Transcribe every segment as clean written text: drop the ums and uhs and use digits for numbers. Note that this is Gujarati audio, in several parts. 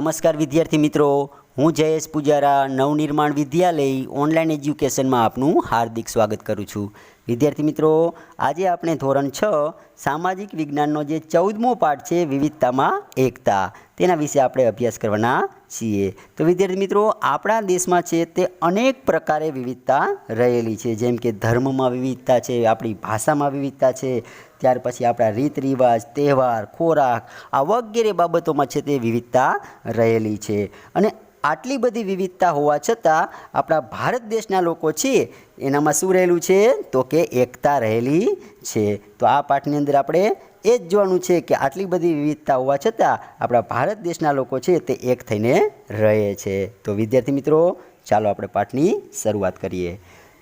નમસ્કાર વિદ્યાર્થી મિત્રો, હું જયેશ પૂજારા નવનિર્માણ વિદ્યાલય ઓનલાઈન એજ્યુકેશનમાં આપનું હાર્દિક સ્વાગત કરું છું। વિદ્યાર્થી મિત્રો, આજે આપણે ધોરણ 6 સામાજિક વિજ્ઞાનનો જે 14મો પાઠ છે વિવિધતામાં એકતા, તેના વિશે આપણે અભ્યાસ કરવાના છીએ। તો વિદ્યાર્થી મિત્રો, આપણા દેશમાં છે તે અનેક પ્રકારે વિવિધતા રહેલી છે, જેમ કે ધર્મમાં વિવિધતા છે, આપણી ભાષામાં વિવિધતા છે, ત્યાર પછી આપણા રીત રિવાજ, તહેવાર, ખોરાક, આ વગેરે બાબતોમાં છે તે વિવિધતા રહેલી છે। અને આટલી બધી વિવિધતા હોવા છતાં આપણા ભારત દેશના લોકો છે એનામાં શું રહેલું છે તો કે એકતા રહેલી છે। તો આ પાઠની અંદર આપણે એ જ જોવાનું છે કે આટલી બધી વિવિધતા હોવા છતાં આપણા ભારત દેશના લોકો છે તે એક થઈને રહે છે। તો વિદ્યાર્થી મિત્રો, ચાલો આપણે પાઠની શરૂઆત કરીએ।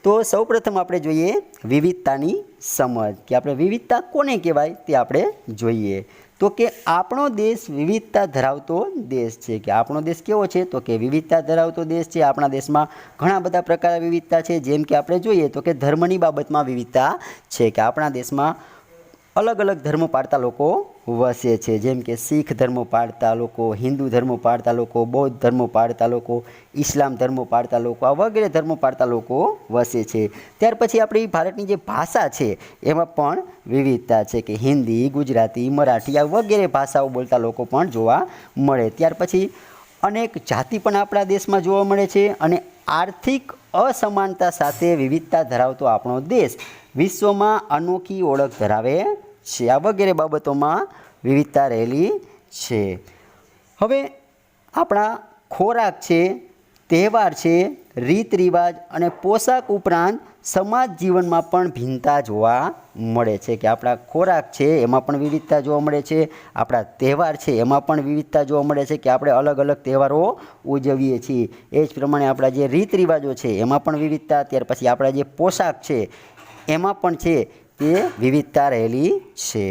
તો સૌપ્રથમ આપણે જોઈએ વિવિધતાની સમજ, કે આપણે વિવિધતા કોને કહેવાય તે આપણે જોઈએ। તો કે આપણો દેશ વિવિધતા ધરાવતો દેશ છે। કે આપણો દેશ કેવો છે તો કે વિવિધતા ધરાવતો દેશ છે। આપણા દેશમાં ઘણા બધા પ્રકારના વિવિધતા છે, જેમ કે આપણે જોઈએ તો કે ધર્મની બાબતમાં વિવિધતા છે, કે આપણા દેશમાં અલગ અલગ ધર્મ પાળતા લોકો વસે છે, જેમ કે શીખ ધર્મ પાળતા લોકો, હિન્દુ ધર્મ પાળતા લોકો, બૌદ્ધ ધર્મ પાળતા લોકો, ઇસ્લામ ધર્મ પાળતા લોકો, આ વગેરે ધર્મ પાળતા લોકો વસે છે। ત્યાર પછી આપણી ભારતની જે ભાષા છે એમાં પણ વિવિધતા છે, કે હિન્દી, ગુજરાતી, મરાઠી આ વગેરે ભાષાઓ બોલતા લોકો પણ જોવા મળે। ત્યાર પછી અનેક જાતિ પણ આપણા દેશમાં જોવા મળે છે, અને આર્થિક અસમાનતા સાથે વિવિધતા ધરાવતો આપણો દેશ વિશ્વમાં અનોખી ઓળખ ધરાવે છે। આ વગેરે બાબતોમાં વિવિધતા રહેલી છે। હવે આપણા ખોરાક છે, તહેવાર છે, રીત રિવાજ અને પોશાક ઉપરાંત સમાજ જીવનમાં પણ ભિન્નતા જોવા મળે છે, કે આપણા ખોરાક છે એમાં પણ વિવિધતા જોવા મળે છે, આપણા તહેવાર છે એમાં પણ વિવિધતા જોવા મળે છે, કે આપણે અલગ અલગ તહેવારો ઉજવીએ છીએ। એ જ પ્રમાણે આપણા જે રીત રિવાજો છે એમાં પણ વિવિધતા, ત્યાર પછી આપણા જે પોશાક છે એમાં પણ છે તે વિવિધતા રહેલી છે।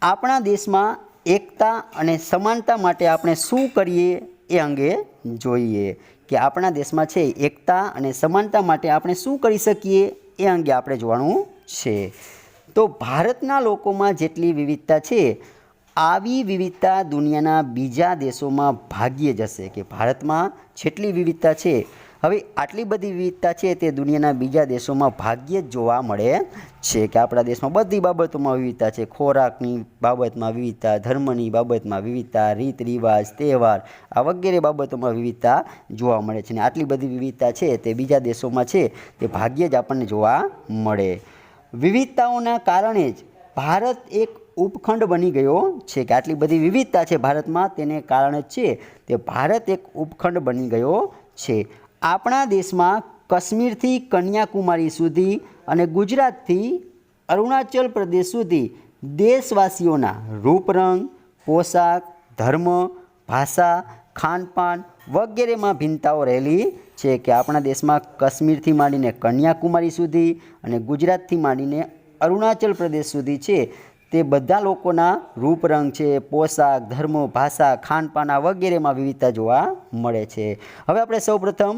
આપણા દેશમાં એકતા અને સમાનતા માટે આપણે શું કરીએ એ અંગે જોઈએ, કે આપણા દેશમાં છે એકતા અને સમાનતા માટે આપણે શું કરી શકીએ એ અંગે આપણે જોવાનું છે। તો ભારતના લોકોમાં જેટલી વિવિધતા છે આવી વિવિધતા દુનિયાના બીજા દેશોમાં ભાગ્યે જ હશે, કે ભારતમાં જેટલી વિવિધતા છે, હવે આટલી બધી વિવિધતા છે તે દુનિયાના બીજા દેશોમાં ભાગ્યે જ જોવા મળે છે, કે આપણા દેશમાં બધી બાબતોમાં વિવિધતા છે, ખોરાકની બાબતમાં વિવિધતા, ધર્મની બાબતમાં વિવિધતા, રીત રિવાજ, તહેવાર આ વગેરે બાબતોમાં વિવિધતા જોવા મળે છે, અને આટલી બધી વિવિધતા છે તે બીજા દેશોમાં છે તે ભાગ્યે જ આપણને જોવા મળે। વિવિધતાઓના કારણે જ ભારત એક ઉપખંડ બની ગયો છે, કે આટલી બધી વિવિધતા છે ભારતમાં તેને કારણે જ છે તે ભારત એક ઉપખંડ બની ગયો છે। આપણા દેશમાં કાશ્મીરથી કન્યાકુમારી સુધી અને ગુજરાતથી અરુણાચલ પ્રદેશ સુધી દેશવાસીઓના રૂપરંગ, પોશાક, ધર્મ, ભાષા, ખાનપાન વગેરેમાં ભિન્નતાઓ રહેલી છે, કે આપણા દેશમાં કાશ્મીરથી માંડીને કન્યાકુમારી સુધી અને ગુજરાતથી માંડીને અરુણાચલ પ્રદેશ સુધી છે તે બધા લોકોના રૂપરંગ છે, પોશાક, ધર્મ, ભાષા, ખાનપાન આ વગેરેમાં વિવિધતા જોવા મળે છે। હવે આપણે સૌપ્રથમ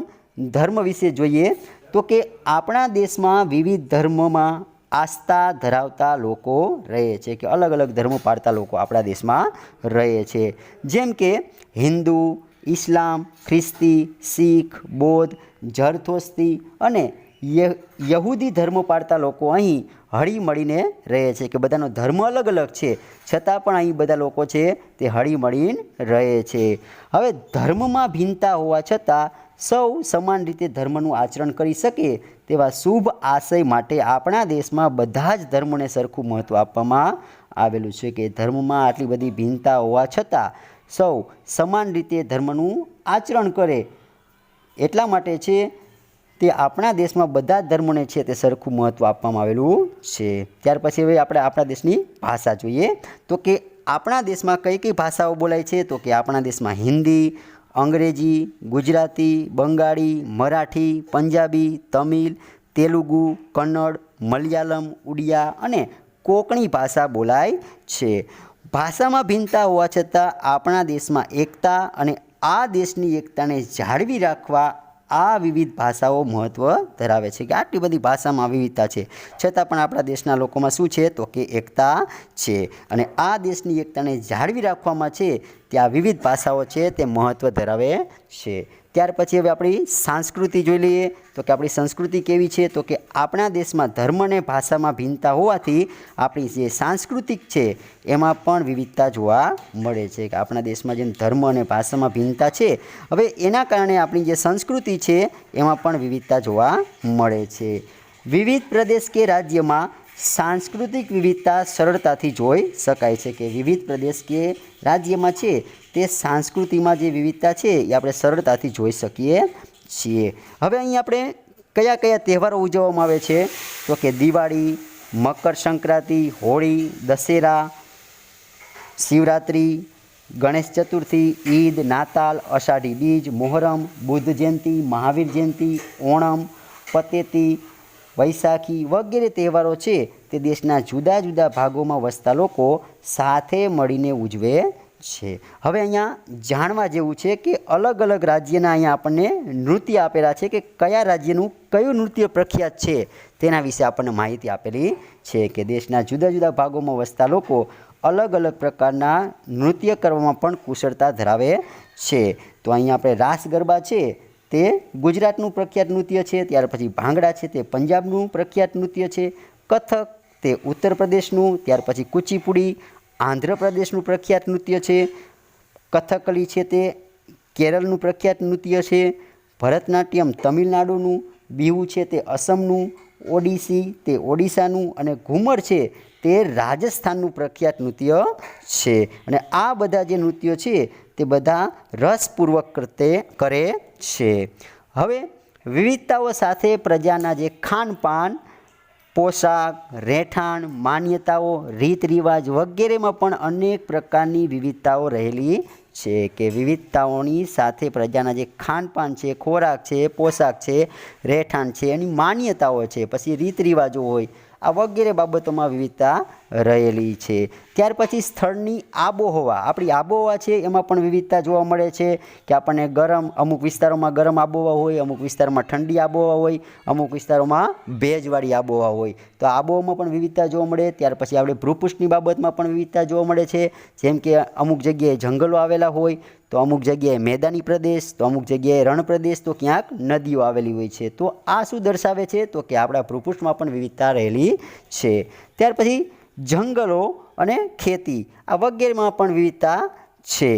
ધર્મ વિશે જોઈએ, તો કે આપણા દેશમાં વિવિધ ધર્મોમાં આસ્થા ધરાવતા લોકો રહે છે, કે અલગ અલગ ધર્મ પાળતા લોકો આપણા દેશમાં રહે છે, જેમ કે હિન્દુ, ઇસ્લામ, ખ્રિસ્તી, શીખ, બૌદ્ધ, ઝરથોસ્તી અને યહૂદી ધર્મ પાળતા લોકો અહીં હળી મળીને રહે છે, કે બધાનો ધર્મ અલગ અલગ છે છતાં પણ અહીં બધા લોકો છે તે હળી મળીને રહે છે। હવે ધર્મમાં ભિન્નતા હોવા છતાં સૌ સમાન રીતે ધર્મનું આચરણ કરી શકે તેવા શુભ આશય માટે આપણા દેશમાં બધા જ ધર્મોને સરખું મહત્ત્વ આપવામાં આવેલું છે, કે ધર્મમાં આટલી બધી ભિન્નતા હોવા છતાં સૌ સમાન રીતે ધર્મનું આચરણ કરે એટલા માટે છે તે આપણા દેશમાં બધા જ ધર્મોને છે તે સરખું મહત્ત્વ આપવામાં આવેલું છે। ત્યાર પછી હવે આપણે આપણા દેશની ભાષા જોઈએ, તો કે આપણા દેશમાં કઈ કઈ ભાષાઓ બોલાય છે, તો કે આપણા દેશમાં હિન્દી, અંગ્રેજી, ગુજરાતી, બંગાળી, મરાઠી, પંજાબી, તમિલ, તેલુગુ, કન્નડ, મલયાલમ, ઉડિયા અને કોંકણી ભાષા બોલાય છે। ભાષામાં ભિન્નતા હોવા છતાં આપણા દેશમાં એકતા અને આ દેશની એકતાને જાળવી રાખવા આ વિવિધ ભાષાઓ મહત્ત્વ ધરાવે છે કે આટલી બધી ભાષામાં વિવિધતા છે, છતાં પણ આપણા દેશના લોકોમાં શું છે તો કે એકતા છે. અને આ દેશની એકતાને જાળવી રાખવામાં છે ત્યાં વિવિધ ભાષાઓ છે તે મહત્ત્વ ધરાવે છે. ત્યાર પછી હવે આપણી સંસ્કૃતિ જોઈ લઈએ તો કે આપણી સંસ્કૃતિ કેવી છે તો કે આપણા દેશમાં ધર્મ અને ભાષામાં ભિન્નતા હોવાથી આપણી જે સાંસ્કૃતિક છે એમાં પણ વિવિધતા જોવા મળે છે કે આપણા દેશમાં જેમ ધર્મ અને ભાષામાં ભિન્નતા છે, હવે એના કારણે આપણી જે સંસ્કૃતિ છે એમાં પણ વિવિધતા જોવા મળે છે. વિવિધ પ્રદેશ કે રાજ્યમાં સાંસ્કૃતિક વિવિધતા સરળતાથી જોઈ શકાય છે કે વિવિધ પ્રદેશ કે રાજ્યમાં છે તે સંસ્કૃતિમાં જે વિવિધતા છે એ આપણે સરળતાથી જોઈ શકીએ છીએ. હવે અહીં આપણે કયા કયા તહેવારો ઉજવવામાં આવે છે તો કે દિવાળી, મકર સંક્રાંતિ, હોળી, દશેરા, શિવરાત્રિ, ગણેશ ચતુર્થી, ઈદ, નાતાલ, અષાઢી બીજ, મોહરમ, બુદ્ધ જયંતિ, મહાવીર જયંતિ, ઓણમ, પતેતી, વૈશાખી વગેરે તહેવારો છે તે દેશના જુદા જુદા ભાગોમાં વસતા લોકો સાથે મળીને ઉજવે છે. હવે અહીંયા જાણવા જેવું છે કે અલગ અલગ રાજ્યના અહીંયા આપણને નૃત્ય આપેલા છે કે કયા રાજ્યનું કયું નૃત્ય પ્રખ્યાત છે તેના વિશે આપણને માહિતી આપેલી છે કે દેશના જુદા જુદા ભાગોમાં વસતા લોકો અલગ અલગ પ્રકારના નૃત્ય કરવામાં પણ કુશળતા ધરાવે છે. તો અહીંયા આપણે રાસ ગરબા છે તે ગુજરાતનું પ્રખ્યાત નૃત્ય છે, ત્યાર પછી ભાંગડા છે તે પંજાબનું પ્રખ્યાત નૃત્ય છે, કથક તે ઉત્તર પ્રદેશનું, ત્યાર પછી કુચીપુડી આંધ્રપ્રદેશનું પ્રખ્યાત નૃત્ય છે, કથકલી છે તે કેરળનું પ્રખ્યાત નૃત્ય છે, ભરતનાટ્યમ તમિલનાડુનું, બિહુ છે તે અસમનું, ઓડિસી તે ઓડિશાનું અને ઘુમર છે તે રાજસ્થાનનું પ્રખ્યાત નૃત્ય છે. અને આ બધા જે નૃત્યો છે તે બધા રસપૂર્વક કરે છે. હવે વિવિધતાઓ સાથે પ્રજાના જે ખાનપાન, પોશાક, રહેઠાણ, માન્યતાઓ, રીત રિવાજ વગેરેમાં પણ અનેક પ્રકારની વિવિધતાઓ રહેલી છે કે વિવિધતાઓની સાથે પ્રજાના જે ખાનપાન છે, ખોરાક છે, પોશાક છે, રહેઠાણ છે, એની માન્યતાઓ છે, પછી રીત રિવાજો હોય, આ વગેરે બાબતોમાં વિવિધતા રહેલી છે. ત્યાર પછી સ્થળની આબોહવા, આપણી આબોહવા છે એમાં પણ વિવિધતા જોવા મળે છે કે આપણને ગરમ, અમુક વિસ્તારોમાં ગરમ આબોહવા હોય, અમુક વિસ્તારોમાં ઠંડી આબોહવા હોય, અમુક વિસ્તારોમાં ભેજવાળી આબોહવા હોય, તો આબોહવામાં પણ વિવિધતા જોવા મળે. ત્યાર પછી આપણે ભૂપૃષ્ઠની બાબતમાં પણ વિવિધતા જોવા મળે છે, જેમ કે અમુક જગ્યાએ જંગલો આવેલા હોય, તો અમુક જગ્યાએ મેદાની પ્રદેશ, તો અમુક જગ્યાએ રણ પ્રદેશ, તો ક્યાંક નદીઓ આવેલી હોય છે. તો આ શું દર્શાવે છે તો કે આપણા ભૂપૃષ્ઠમાં પણ વિવિધતા રહેલી છે. ત્યાર પછી જંગલો અને ખેતી આ વગેરેમાં પણ વિવિધતા છે.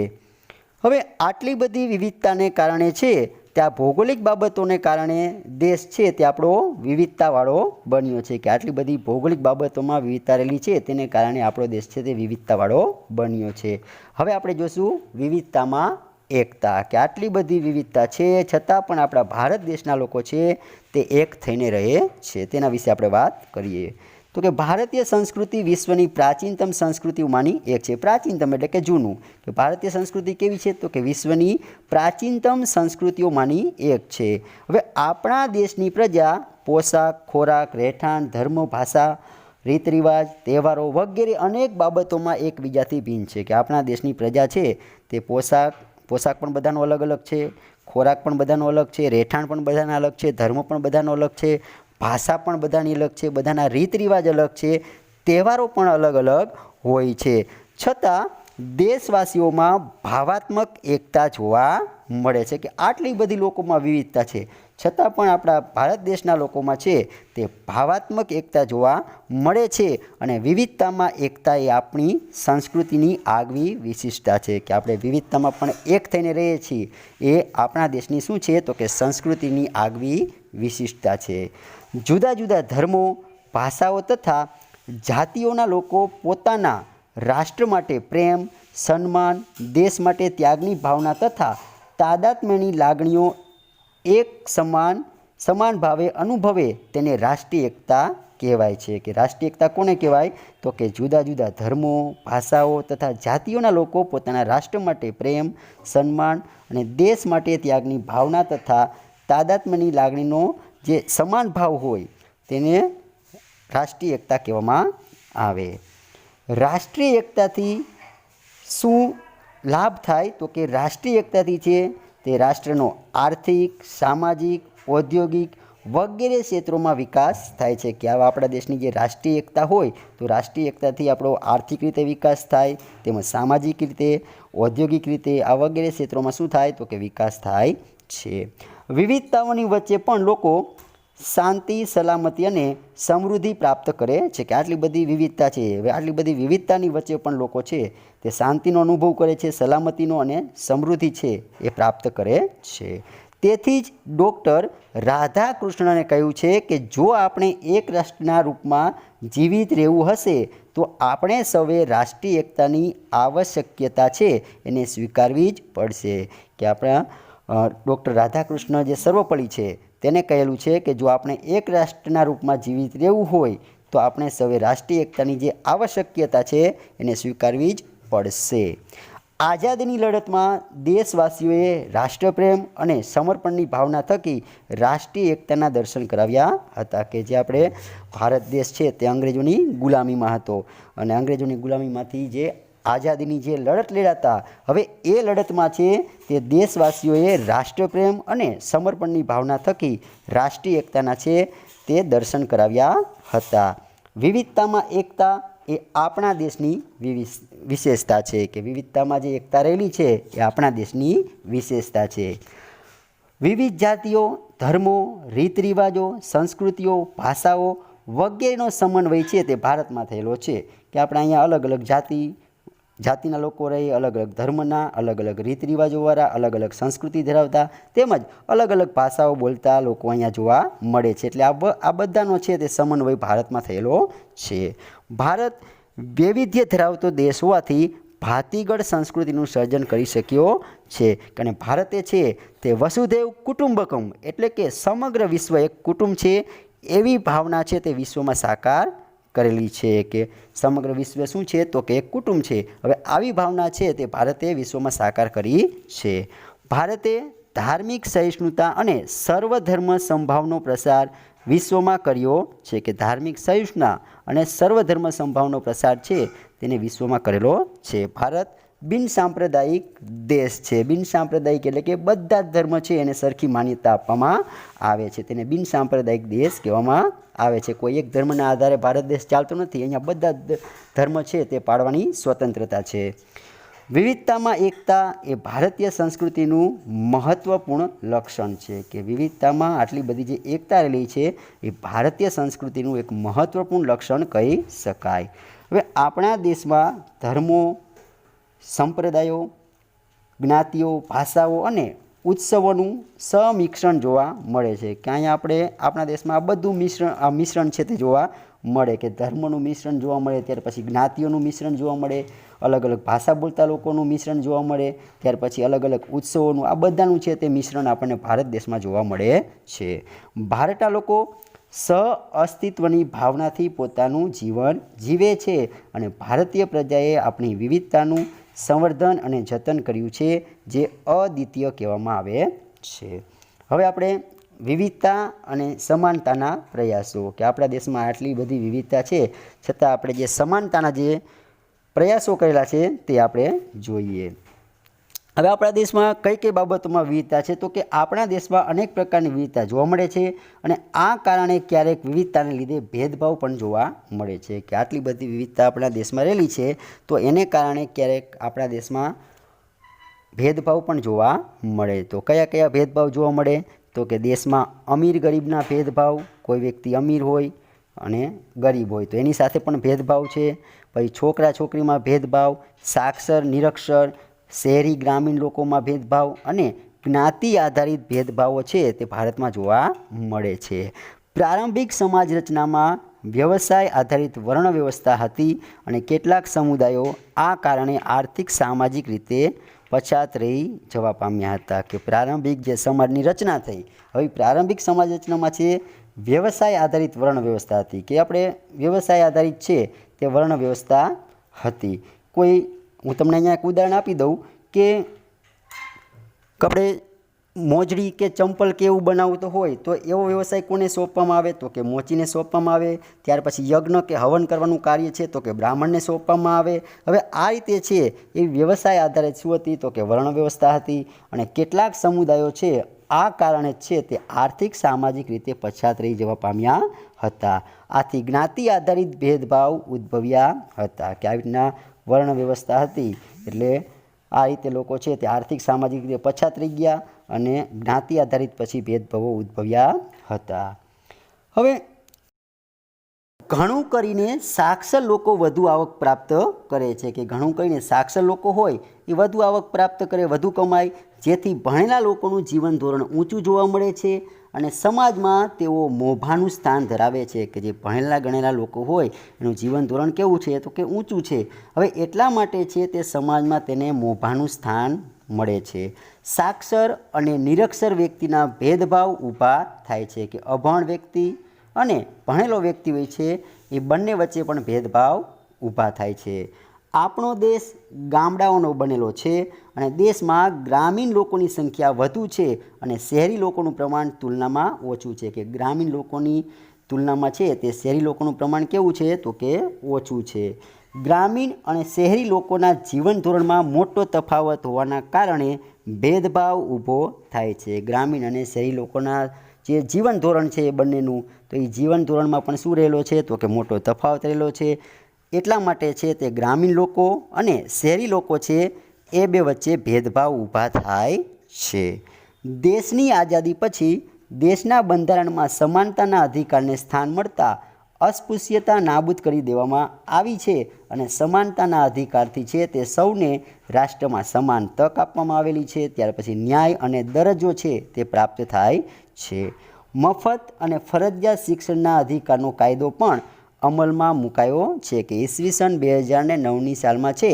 હવે આટલી બધી વિવિધતાને કારણે છે ત્યાં ભૌગોલિક બાબતોને કારણે દેશ છે તે આપણો વિવિધતાવાળો બન્યો છે કે આટલી બધી ભૌગોલિક બાબતોમાં વિવિધતા રહેલી છે તેને કારણે આપણો દેશ છે તે વિવિધતાવાળો બન્યો છે. હવે આપણે જોઈશું વિવિધતામાં એકતા કે આટલી બધી વિવિધતા છે છતાં પણ આપણા ભારત દેશના લોકો છે તે એક થઈને રહે છે, તેના વિશે આપણે વાત કરીએ. તો કે ભારતીય સંસ્કૃતિ વિશ્વની પ્રાચીનતમ સંસ્કૃતિઓમાંની એક છે. પ્રાચીનતમ એટલે કે જૂનું. કે ભારતીય સંસ્કૃતિ કેવી છે તો કે વિશ્વની પ્રાચીનતમ સંસ્કૃતિઓમાંની એક છે. હવે આપણા દેશની પ્રજા પોશાક, ખોરાક, રહેઠાણ, ધર્મ, ભાષા, રીત રિવાજ, તહેવારો વગેરે અનેક બાબતોમાં એકબીજાથી ભિન્ન છે. કે આપણા દેશની પ્રજા છે તે પોશાક પણ બધાનો અલગ અલગ છે, ખોરાક પણ બધાનો અલગ છે, રહેઠાણ પણ બધાના અલગ છે, ધર્મ પણ બધાનો અલગ છે, ભાષા પણ બધાની અલગ છે, બધાના રીત રિવાજ અલગ છે, તહેવારો પણ અલગ અલગ હોય છે. છતાં દેશવાસીઓમાં ભાવાત્મક એકતા જોવા મળે છે કે આટલી બધી લોકોમાં વિવિધતા છે છતાં પણ આપણા ભારત દેશના લોકોમાં છે તે ભાવાત્મક એકતા જોવા મળે છે. અને વિવિધતામાં એકતા એ આપણી સંસ્કૃતિની આગવી વિશિષ્ટતા છે કે આપણે વિવિધતામાં પણ એક થઈને રહીએ છીએ એ આપણા દેશની શું છે તો કે સંસ્કૃતિની આગવી વિશિષ્ટતા છે. જુદા જુદા ધર્મો, ભાષાઓ તથા જાતિઓના લોકો પોતાના રાષ્ટ્ર માટે પ્રેમ, સન્માન, દેશ માટે ત્યાગની ભાવના તથા તાદાત્મ્યની લાગણીઓ એક સમાન ભાવે અનુભવે તેને રાષ્ટ્રીય એકતા કહેવાય છે. કે રાષ્ટ્રીય એકતા કોને કહેવાય તો કે જુદા જુદા ધર્મો, ભાષાઓ તથા જાતિઓના લોકો પોતાના રાષ્ટ્ર માટે પ્રેમ, સન્માન અને દેશ માટે ત્યાગની ભાવના તથા તાદાત્મ્યની લાગણીનો જે સમાન ભાવ હોય તેને રાષ્ટ્રીય એકતા કહેવામાં આવે. રાષ્ટ્રીય એકતાથી શું લાભ થાય તો કે રાષ્ટ્રીય એકતાથી છે તે રાષ્ટ્રનો આર્થિક, સામાજિક, ઔદ્યોગિક વગેરે ક્ષેત્રોમાં વિકાસ થાય છે કે આવા આપણા દેશની જે રાષ્ટ્રીય એકતા હોય તો રાષ્ટ્રીય એકતાથી આપણો આર્થિક રીતે વિકાસ થાય, તેમજ સામાજિક રીતે, ઔદ્યોગિક રીતે આ વગેરે ક્ષેત્રોમાં શું થાય તો કે વિકાસ થાય છે. વિવિધતાઓની વચ્ચે પણ લોકો શાંતિ, સલામતી અને સમૃદ્ધિ પ્રાપ્ત કરે છે કે આટલી બધી વિવિધતા છે. હવે આટલી બધી વિવિધતાની વચ્ચે પણ લોકો છે તે શાંતિનો અનુભવ કરે છે, સલામતીનો અને સમૃદ્ધિ છે એ પ્રાપ્ત કરે છે. તેથી જ ડૉક્ટર રાધાકૃષ્ણને કહ્યું છે કે જો આપણે એક રાષ્ટ્રના રૂપમાં જીવિત રહેવું હશે તો આપણે સૌએ રાષ્ટ્રીય એકતાની આવશ્યકતા છે એને સ્વીકારવી જ પડશે. કે આપણા ડૉક્ટર રાધાકૃષ્ણ જે સર્વપલ્લી છે તેને કહેલું છે કે જો આપણે એક રાષ્ટ્રના રૂપમાં જીવિત રહેવું હોય તો આપણે સૌએ રાષ્ટ્રીય એકતાની જે આવશ્યકતા છે એને સ્વીકારવી જ પડશે. આઝાદીની લડતમાં દેશવાસીઓએ રાષ્ટ્રપ્રેમ અને સમર્પણની ભાવના થકી રાષ્ટ્રીય એકતાના દર્શન કરાવ્યા હતા. કે જે આપણે ભારત દેશ છે તે અંગ્રેજોની ગુલામીમાં હતો અને અંગ્રેજોની ગુલામીમાંથી જે આઝાદીની જે લડત લડાતા, હવે એ લડતમાં છે તે દેશવાસીઓએ રાષ્ટ્રપ્રેમ અને સમર્પણની ભાવના થકી રાષ્ટ્રીય એકતાના છે તે દર્શન કરાવ્યા હતા. વિવિધતામાં એકતા એ આપણા દેશની વિશેષતા છે કે વિવિધતામાં જે એકતા રહેલી છે એ આપણા દેશની વિશેષતા છે. વિવિધ જાતિઓ, ધર્મો, રીત રિવાજો, સંસ્કૃતિઓ, ભાષાઓ વગેરેનો સમન્વય છે તે ભારતમાં થયેલો છે કે આપણે અહીંયા અલગ અલગ જાતિના લોકો રહે, અલગ અલગ ધર્મના, અલગ અલગ રીત રિવાજોવાળા, અલગ અલગ સંસ્કૃતિ ધરાવતા, તેમજ અલગ અલગ ભાષાઓ બોલતા લોકો અહીંયા જોવા મળે છે. એટલે આ બધાનો છે તે સમન્વય ભારતમાં થયેલો છે. ભારત વૈવિધ્ય ધરાવતો દેશ હોવાથી ભાતીગળ સંસ્કૃતિનું સર્જન કરી શક્યો છે. અને ભારતે છે તે વસુધૈવ કુટુંબકમ એટલે કે સમગ્ર વિશ્વ એક કુટુંબ છે એવી ભાવના છે તે વિશ્વમાં સાકાર કરેલી છે કે સમગ્ર વિશ્વ શું છે તો કે એક કુટુંબ છે. હવે આવી ભાવના છે તે ભારતે વિશ્વમાં સાકાર કરી છે. ભારતે ધાર્મિક સહિષ્ણુતા અને સર્વધર્મ સંભાવનો પ્રસાર વિશ્વમાં કર્યો છે કે ધાર્મિક સહિષ્ણુતા અને સર્વધર્મ સંભાવનો પ્રસાર છે તેને વિશ્વમાં કરેલો છે. ભારત બિનસાંપ્રદાયિક દેશ છે. બિનસાંપ્રદાયિક એટલે કે બધા જ ધર્મ છે એને સરખી માન્યતા આપવામાં આવે છે, તેને બિનસાંપ્રદાયિક દેશ કહેવામાં આવે છે. કોઈ એક ધર્મના આધારે ભારત દેશ ચાલતો નથી, અહીંયા બધા જ ધર્મ છે તે પાળવાની સ્વતંત્રતા છે. વિવિધતામાં એકતા એ ભારતીય સંસ્કૃતિનું મહત્ત્વપૂર્ણ લક્ષણ છે કે વિવિધતામાં આટલી બધી જે એકતા રહેલી છે એ ભારતીય સંસ્કૃતિનું એક મહત્ત્વપૂર્ણ લક્ષણ કહી શકાય. હવે આપણા દેશમાં ધર્મો, સંપ્રદાયો, જ્ઞાતિઓ, ભાષાઓ અને ઉત્સવોનું સમિશ્રણ જોવા મળે છે કે અહીંયા આપણે આપણા દેશમાં આ બધું મિશ્રણ છે તે જોવા મળે કે ધર્મનું મિશ્રણ જોવા મળે, ત્યાર પછી જ્ઞાતિઓનું મિશ્રણ જોવા મળે, અલગ અલગ ભાષા બોલતા લોકોનું મિશ્રણ જોવા મળે, ત્યાર પછી અલગ અલગ ઉત્સવોનું, આ બધાનું છે તે મિશ્રણ આપણને ભારત દેશમાં જોવા મળે છે. ભારતના લોકો સહઅસ્તિત્વની ભાવનાથી પોતાનું જીવન જીવે છે અને ભારતીય પ્રજાએ આપણી વિવિધતાનું સંવર્ધન અને જતન કર્યું છે જે અદ્વિતીય કહેવામાં આવે છે. હવે આપણે વિવિધતા અને સમાનતાના પ્રયાસો કે આપણા દેશમાં આટલી બધી વિવિધતા છે છતાં આપણે જે સમાનતાના જે પ્રયાસો કરેલા છે તે આપણે જોઈએ. હવે આપણા દેશમાં કઈ કઈ બાબતોમાં વિવિધતા છે તો કે આપણા દેશમાં અનેક પ્રકારની વિવિધતા જોવા મળે છે અને આ કારણે ક્યારેક વિવિધતાને લીધે ભેદભાવ પણ જોવા મળે છે કે આટલી બધી વિવિધતા આપણા દેશમાં રહેલી છે તો એને કારણે ક્યારેક આપણા દેશમાં ભેદભાવ પણ જોવા મળે. તો કયા કયા ભેદભાવ જોવા મળે તો કે દેશમાં અમીર ગરીબના ભેદભાવ, કોઈ વ્યક્તિ અમીર હોય અને ગરીબ હોય તો એની સાથે પણ ભેદભાવ છે. પછી છોકરા છોકરીમાં ભેદભાવ, સાક્ષર નિરક્ષર, શહેરી ગ્રામીણ લોકોમાં ભેદભાવ અને જ્ઞાતિ આધારિત ભેદભાવો છે તે ભારતમાં જોવા મળે છે. પ્રારંભિક સમાજ રચનામાં વ્યવસાય આધારિત વર્ણ વ્યવસ્થા હતી અને કેટલાક સમુદાયો આ કારણે આર્થિક સામાજિક રીતે પછાત રહી જવા પામ્યા હતા કે પ્રારંભિક જે સમાજની રચના થઈ, હવે પ્રારંભિક સમાજ રચનામાં છે વ્યવસાય આધારિત વર્ણ વ્યવસ્થા હતી કે આપણે વ્યવસાય આધારિત છે તે વર્ણ વ્યવસ્થા હતી. હું તમને અહીંયા એક ઉદાહરણ આપી દઉં કે આપણે મોજડી કે ચંપલ કે એવું બનાવતો હોય તો એવો વ્યવસાય કોને સોંપવામાં આવે તો કે મોચીને સોંપવામાં આવે. ત્યાર પછી યજ્ઞ કે હવન કરવાનું કાર્ય છે તો કે બ્રાહ્મણને સોંપવામાં આવે. હવે આ રીતે છે એ વ્યવસાય આધારિત શું હતી તો કે વર્ણ વ્યવસ્થા હતી. અને કેટલાક સમુદાયો છે આ કારણે છે તે આર્થિક સામાજિક રીતે પછાત રહી જવા પામ્યા હતા. આથી જ્ઞાતિ આધારિત ભેદભાવ ઉદ્ભવ્યા હતા કે આવી રીતના વર્ણ વ્યવસ્થા હતી એટલે આ રીતે લોકો છે તે આર્થિક સામાજિક રીતે પછાત રહી ગયા અને જ્ઞાતિ આધારિત પછી ભેદભાવો ઉદ્ભવ્યા હતા. હવે ઘણું કરીને સાક્ષર લોકો વધુ આવક પ્રાપ્ત કરે છે કે ઘણું કરીને સાક્ષર લોકો હોય એ વધુ આવક પ્રાપ્ત કરે, વધુ કમાય, જેથી ભણેલા લોકોનું જીવન ધોરણ ઊંચું જોવા મળે છે અને સમાજમાં તેઓ મોભાનું સ્થાન ધરાવે છે કે જે ભણેલા ગણેલા લોકો હોય એનું જીવન ધોરણ કેવું છે તો કે ઊંચું છે. હવે એટલા માટે છે તે સમાજમાં તેને મોભાનું સ્થાન મળે છે. સાક્ષર અને નિરક્ષર વ્યક્તિના ભેદભાવ ઊભા થાય છે કે અભણ વ્યક્તિ અને ભણેલો વ્યક્તિ હોય છે એ બંને વચ્ચે પણ ભેદભાવ ઊભા થાય છે. આપણો દેશ ગામડાઓનો બનેલો છે અને દેશમાં ગ્રામીણ લોકોની સંખ્યા વધુ છે અને શહેરી લોકોનું પ્રમાણ તુલનામાં ઓછું છે કે ગ્રામીણ લોકોની તુલનામાં છે તે શહેરી લોકોનું પ્રમાણ કેવું છે તો કે ઓછું છે. ગ્રામીણ અને શહેરી લોકોના જીવન ધોરણમાં મોટો તફાવત હોવાના કારણે ભેદભાવ ઊભો થાય છે. ગ્રામીણ અને શહેરી લોકોના જે જીવન ધોરણ છે એ બંનેનું તો એ જીવન ધોરણમાં પણ શું રહેલો છે તો કે મોટો તફાવત રહેલો છે. એટલા માટે છે તે ગ્રામીણ લોકો અને શહેરી લોકો છે એ બે વચ્ચે ભેદભાવ ઊભા થાય છે. દેશની આઝાદી પછી દેશના બંધારણમાં સમાનતાના અધિકારને સ્થાન મળતા અસ્પૃશ્યતા નાબૂદ કરી દેવામાં આવી છે અને સમાનતાના અધિકારથી છે તે સૌને રાષ્ટ્રમાં સમાન તક આપવામાં આવેલી છે. ત્યાર પછી ન્યાય અને દરજ્જો છે તે પ્રાપ્ત થાય છે. મફત અને ફરજિયાત શિક્ષણના અધિકારનો કાયદો પણ અમલમાં મુકાયો છે કે ઈસવીસન 2009ની સાલમાં છે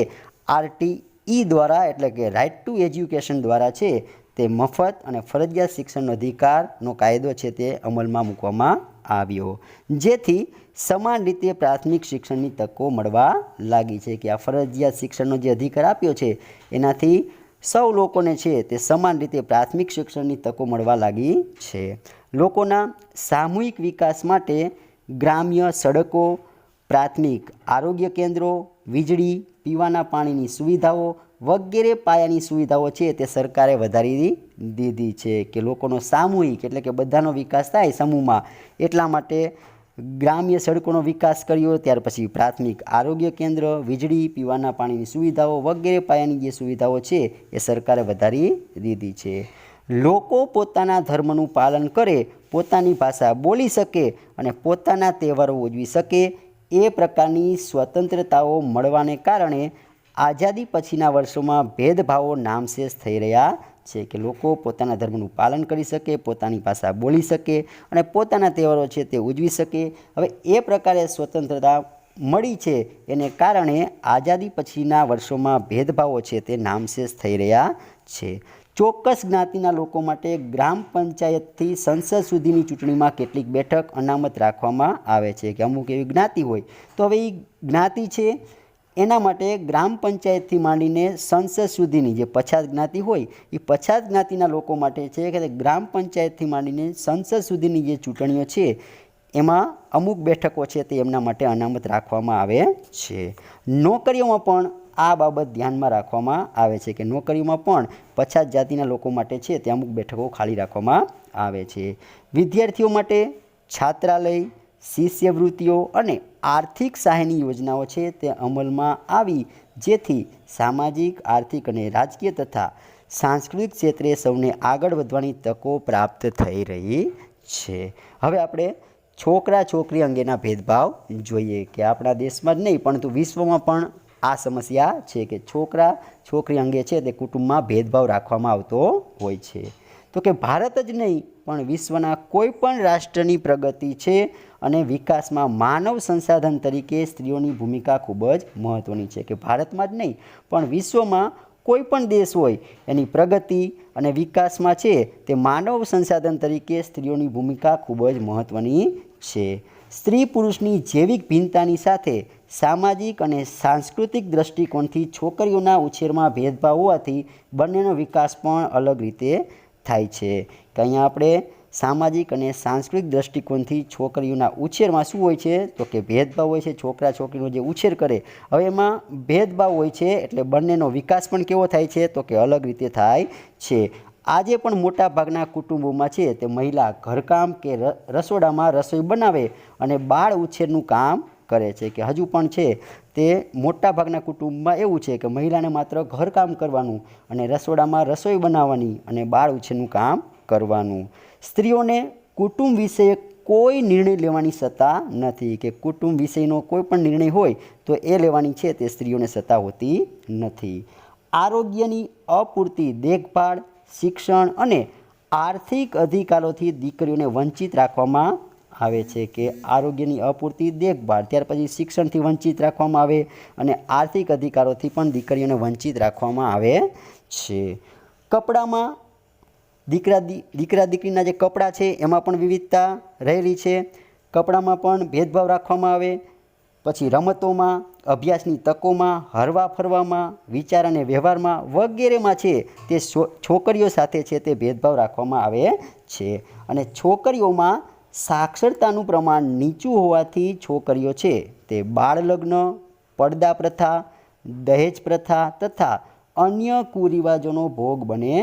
RTE દ્વારા એટલે કે રાઇટ ટુ એજ્યુકેશન દ્વારા છે તે મફત અને ફરજિયાત શિક્ષણનો અધિકારનો કાયદો છે તે અમલમાં મૂકવામાં આવ્યો, જેથી સમાન રીતે પ્રાથમિક શિક્ષણની તકો મળવા લાગી છે કે આ ફરજિયાત શિક્ષણનો જે અધિકાર આપ્યો છે એનાથી સૌ લોકોને છે તે સમાન રીતે પ્રાથમિક શિક્ષણની તકો મળવા લાગી છે. લોકોના સામૂહિક વિકાસ માટે ગ્રામ્ય સડકો, પ્રાથમિક આરોગ્ય કેન્દ્રો, વીજળી, પીવાના પાણીની સુવિધાઓ વગેરે પાયાની સુવિધાઓ છે તે સરકારે વધારી દીધી છે કે લોકોનો સામૂહિક એટલે કે બધાનો વિકાસ થાય સમૂહમાં એટલા માટે ગ્રામ્ય સડકોનો વિકાસ કર્યો. ત્યાર પછી પ્રાથમિક આરોગ્ય કેન્દ્ર, વીજળી, પીવાના પાણીની સુવિધાઓ વગેરે પાયાની જે સુવિધાઓ છે એ સરકારે વધારી દીધી છે. લોકો પોતાના ધર્મનું પાલન કરે, પોતાની ભાષા બોલી શકે અને પોતાના તહેવારો ઉજવી શકે એ પ્રકારની સ્વતંત્રતાઓ મળવાને કારણે આઝાદી પછીના વર્ષોમાં ભેદભાવો નામશેષ થઈ રહ્યા છે કે લોકો પોતાના ધર્મનું પાલન કરી શકે, પોતાની ભાષા બોલી શકે અને પોતાના તહેવારો છે તે ઉજવી શકે. હવે એ પ્રકારે સ્વતંત્રતા મળી છે એને કારણે આઝાદી પછીના વર્ષોમાં ભેદભાવો છે તે નામશેષ થઈ રહ્યા છે. ચોક્કસ જ્ઞાતિના લોકો માટે ગ્રામ પંચાયતથી સંસદ સુધીની ચૂંટણીમાં કેટલીક બેઠક અનામત રાખવામાં આવે છે કે અમુક એવી જ્ઞાતિ હોય તો હવે એ જ્ઞાતિ છે એના માટે ગ્રામ પંચાયતથી માંડીને સંસદ સુધીની જે પછાત જ્ઞાતિ હોય એ પછાત જ્ઞાતિના લોકો માટે છે કે ગ્રામ પંચાયતથી માંડીને સંસદ સુધીની જે ચૂંટણીઓ છે એમાં અમુક બેઠકો છે તે એમના માટે અનામત રાખવામાં આવે છે. નોકરીઓમાં પણ આ બાબત ધ્યાનમાં રાખવામાં આવે છે કે નોકરીઓમાં પણ પછાત જાતિના લોકો માટે છે તે અમુક બેઠકો ખાલી રાખવામાં આવે છે. વિદ્યાર્થીઓ માટે છાત્રાલય, શિષ્યવૃત્તિઓ અને આર્થિક સહાયની યોજનાઓ છે તે અમલમાં આવી જેથી સામાજિક, આર્થિક અને રાજકીય તથા સાંસ્કૃતિક ક્ષેત્રે સૌને આગળ વધવાની તકો પ્રાપ્ત થઈ રહી છે. હવે આપણે છોકરા છોકરી અંગેના ભેદભાવ જોઈએ કે આપણા દેશમાં જ નહીં પરંતુ વિશ્વમાં પણ આ સમસ્યા છે કે છોકરા છોકરી અંગે છે તે કુટુંબમાં ભેદભાવ રાખવામાં આવતો હોય છે. તો કે ભારત જ નહીં પણ વિશ્વના કોઈ પણ રાષ્ટ્રની પ્રગતિ છે અને વિકાસમાં માનવ સંસાધન તરીકે સ્ત્રીઓની ભૂમિકા ખૂબ જ મહત્ત્વની છે કે ભારતમાં જ નહીં પણ વિશ્વમાં કોઈ પણ દેશ હોય એની પ્રગતિ અને વિકાસમાં છે તે માનવ સંસાધન તરીકે સ્ત્રીઓની ભૂમિકા ખૂબ જ મહત્ત્વની છે. સ્ત્રી પુરુષની જૈવિક ભિન્નતાની સાથે સામાજિક અને સાંસ્કૃતિક દૃષ્ટિકોણથી છોકરીઓના ઉછેરમાં ભેદભાવ હોવાથી બંનેનો વિકાસ પણ અલગ રીતે થાય છે કે અહીંયા આપણે સામાજિક અને સાંસ્કૃતિક દૃષ્ટિકોણથી છોકરીઓના ઉછેરમાં શું હોય છે તો કે ભેદભાવ હોય છે. છોકરા છોકરીનો જે ઉછેર કરે હવે એમાં ભેદભાવ હોય છે એટલે બંનેનો વિકાસ પણ કેવો થાય છે તો કે અલગ રીતે થાય છે. આજે પણ મોટા ભાગના કુટુંબોમાં છે તે મહિલા ઘરકામ કે રસોડામાં રસોઈ બનાવે અને બાળ ઉછેરનું કામ કરે છે કે હજુ પણ છે તે મોટા ભાગના કુટુંબમાં એવું છે કે મહિલાને માત્ર ઘરકામ કરવાનું અને રસોડામાં રસોઈ બનાવવાની અને બાળ ઉછેરનું કામ કરવાનું. સ્ત્રીઓને કુટુંબ વિશે કોઈ નિર્ણય લેવાની સત્તા નથી કે કુટુંબ વિષયનો કોઈ પણ નિર્ણય હોય તો એ લેવાની છે તે સ્ત્રીઓને સત્તા હોતી નથી. આરોગ્યની અપૂરતી દેખભાળ, શિક્ષણ અને આર્થિક અધિકારોથી દીકરીઓને વંચિત રાખવામાં આવે છે કે આરોગ્યની અપૂરતી દેખભાળ, ત્યાર પછી શિક્ષણથી વંચિત રાખવામાં આવે અને આર્થિક અધિકારોથી પણ દીકરીઓને વંચિત રાખવામાં આવે છે. કપડામાં દીકરા દીકરીના જે કપડાં છે એમાં પણ વિવિધતા રહેલી છે. કપડામાં પણ ભેદભાવ રાખવામાં આવે. પછી રમતોમાં, અભ્યાસની તકોમાં, હરવા ફરવામાં, વિચાર અને વ્યવહારમાં વગેરેમાં છે તે છોકરીઓ સાથે છે તે ભેદભાવ રાખવામાં આવે છે. અને છોકરીઓમાં સાક્ષરતાનું પ્રમાણ નીચું હોવાથી છોકરીઓ છે તે બાળ લગ્ન, પડદા પ્રથા, દહેજ પ્રથા તથા અન્ય કુરિવાજોનો ભોગ બને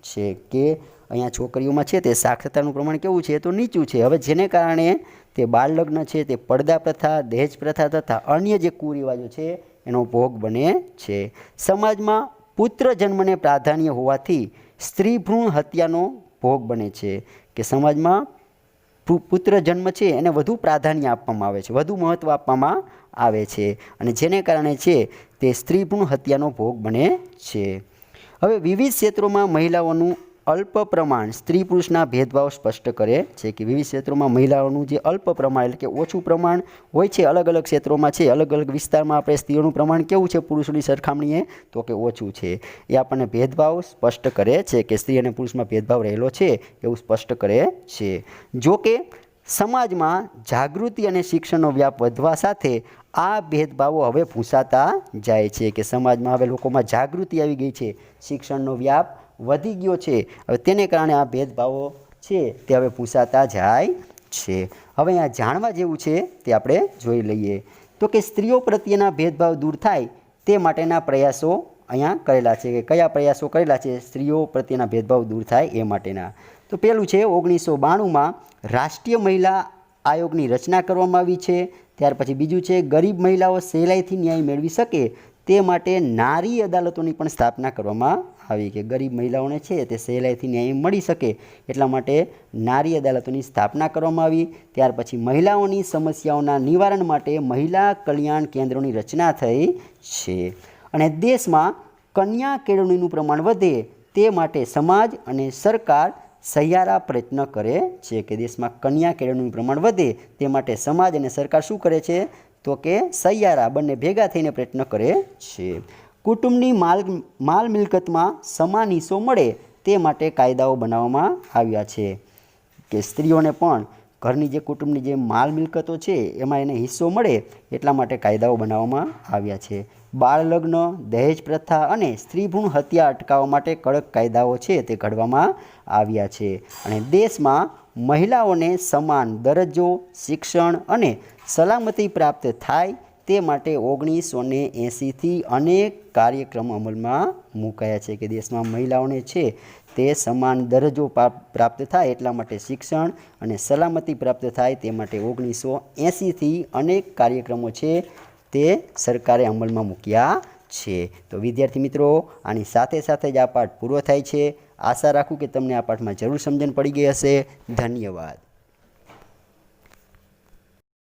છે કે અહીંયા છોકરીઓમાં છે તે સાક્ષરતાનું પ્રમાણ કેવું છે તો નીચું છે. હવે જેને કારણે તે બાળ લગ્ન છે તે પડદા પ્રથા, દહેજ પ્રથા તથા અન્ય જે કુરિવાજો છે એનો ભોગ બને છે. સમાજમાં પુત્ર જન્મને પ્રાધાન્ય હોવાથી સ્ત્રી ભ્રૂણ હત્યાનો ભોગ બને છે કે સમાજમાં પુત્ર જન્મ છે એને વધુ પ્રાધાન્ય આપવામાં આવે છે, વધુ મહત્ત્વ આપવામાં આવે છે અને જેને કારણે છે તે સ્ત્રી ભ્રૂણ હત્યાનો ભોગ બને છે. હવે વિવિધ ક્ષેત્રોમાં મહિલાઓનું અલ્પ પ્રમાણ સ્ત્રી પુરુષના ભેદભાવ સ્પષ્ટ કરે છે કે વિવિધ ક્ષેત્રોમાં મહિલાઓનું જે અલ્પ પ્રમાણ એટલે કે ઓછું પ્રમાણ હોય છે અલગ અલગ ક્ષેત્રોમાં છે, અલગ અલગ વિસ્તારમાં આપણે સ્ત્રીઓનું પ્રમાણ કેવું છે પુરુષોની સરખામણીએ તો કે ઓછું છે. એ આપણને ભેદભાવ સ્પષ્ટ કરે છે કે સ્ત્રી અને પુરુષમાં ભેદભાવ રહેલો છે એવું સ્પષ્ટ કરે છે. જો કે સમાજમાં જાગૃતિ અને શિક્ષણનો વ્યાપ વધવા સાથે આ ભેદભાવો હવે ભૂંસાતા જાય છે કે સમાજમાં હવે લોકોમાં જાગૃતિ આવી ગઈ છે, શિક્ષણનો વ્યાપ વધી ગયો છે. હવે તેને કારણે આ ભેદભાવો છે તે હવે ભૂંસાતા જાય છે. હવે અહીંયા જાણવા જેવું છે તે આપણે જોઈ લઈએ તો કે સ્ત્રીઓ પ્રત્યેના ભેદભાવ દૂર થાય તે માટેના પ્રયાસો અહીંયા કરેલા છે કે કયા પ્રયાસો કરેલા છે સ્ત્રીઓ પ્રત્યેના ભેદભાવ દૂર થાય એ માટેના. તો પહેલું છે 1992માં રાષ્ટ્રીય મહિલા આયોગની રચના કરવામાં આવી છે. ત્યાર પછી બીજું છે ગરીબ મહિલાઓ સહેલાઈથી ન્યાય મેળવી શકે તે માટે નારી અદાલતોની પણ સ્થાપના કરવામાં આવી કે ગરીબ મહિલાઓને છે તે સહેલાઈથી ન્યાય મળી શકે એટલા માટે નારી અદાલતોની સ્થાપના કરવામાં આવી. ત્યાર પછી મહિલાઓની સમસ્યાઓના નિવારણ માટે મહિલા કલ્યાણ કેન્દ્રોની રચના થઈ છે અને દેશમાં કન્યા કેળવણીનું પ્રમાણ વધે તે માટે સમાજ અને સરકાર સહિયારા પ્રયત્ન કરે છે કે દેશમાં કન્યા કેળવણીનું પ્રમાણ વધે તે માટે સમાજ અને સરકાર શું કરે છે તો કે સહિયારા બંને ભેગા થઈને પ્રયત્ન કરે છે. કુટુંબની માલ મિલકતમાં સમાન હિસ્સો મળે તે માટે કાયદાઓ બનાવવામાં આવ્યા છે કે સ્ત્રીઓને પણ ઘરની જે કુટુંબની જે માલ મિલકતો છે એમાં એને હિસ્સો મળે એટલા માટે કાયદાઓ બનાવવામાં આવ્યા છે. બાળ લગ્ન, દહેજ પ્રથા અને સ્ત્રી ભ્રૂણ હત્યા અટકાવવા માટે કડક કાયદાઓ છે તે ઘડવામાં આવ્યા છે અને દેશમાં મહિલાઓને સમાન દરજ્જો, શિક્ષણ અને સલામતી પ્રાપ્ત થાય તે માટે 1980થી અનેક કાર્યક્રમો અમલમાં મૂકાયા છે કે દેશમાં મહિલાઓને છે તે સમાન દરજ્જો પ્રાપ્ત થાય એટલા માટે શિક્ષણ અને સલામતી પ્રાપ્ત થાય તે માટે 1980થી અનેક કાર્યક્રમો છે તે સરકારે અમલમાં મૂક્યા છે. તો વિદ્યાર્થી મિત્રો આની સાથે સાથે જ આ પાઠ પૂરો થાય છે. આશા રાખું કે તમને આ પાઠમાં જરૂર સમજણ પડી ગઈ હશે. ધન્યવાદ.